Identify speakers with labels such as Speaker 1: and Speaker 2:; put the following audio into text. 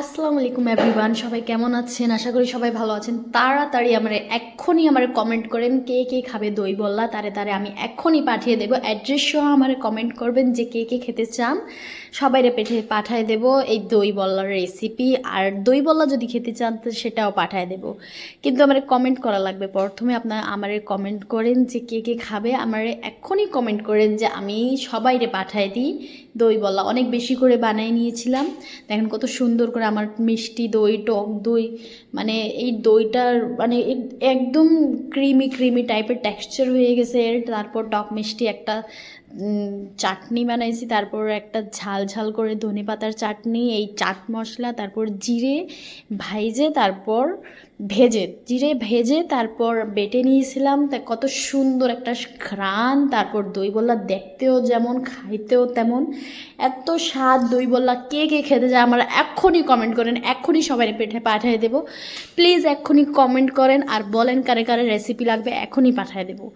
Speaker 1: আসসালামু আলাইকুম এভরিওয়ান, সবাই কেমন আছেন? আশা করি সবাই ভালো আছেন। তাড়াতাড়ি এক্ষুনি কমেন্ট করেন কে কে খাবে দই বল্লা। তারে তারে আমি এক্ষুনি পাঠিয়ে দেবো। অ্যাড্রেস সহ কমেন্ট করবেন যে কে কে খেতে চান, সবাইরে পাঠিয়ে দেবো এই দই বল্লার রেসিপি। আর দই বল্লা যদি খেতে চান তো সেটাও পাঠিয়ে দেবো, কিন্তু কমেন্ট করা লাগবে। প্রথমে আপনার কমেন্ট করেন যে কে কে খাবে, এক্ষুনি কমেন্ট করেন যে আমি সবাইরে পাঠিয়ে দিই দই বল্লা। অনেক বেশি করে বানিয়ে নিয়েছিলাম, দেখেন কত সুন্দর করে আমার মিষ্টি দই, টক দই, এই দইটার একদম ক্রিমি ক্রিমি টাইপের টেক্সচার হয়ে গেছে এর। তারপর টক মিষ্টি একটা চাটনি বানাইছি, তারপর একটা ঝাল ঝাল করে ধনে পাতার চাটনি, এই চাট মশলা, তারপর জিরে ভাইজে, তারপর জিরে ভেজে তারপর বেটে নিয়েছিলাম। তা কত সুন্দর একটা ঘ্রাণ। তারপর দই বল্লা দেখতেও যেমন, খাইতেও তেমন, এত স্বাদ দই বল্লা। কে কে খেতে যায় আমার এক্ষুনি কমেন্ট করেন, এক্ষুনি সবাই পাঠিয়ে দেবো। প্লিজ এক্ষুনি কমেন্ট করেন আর বলেন কারে কারে রেসিপি লাগবে, এখনই পাঠিয়ে দেবো।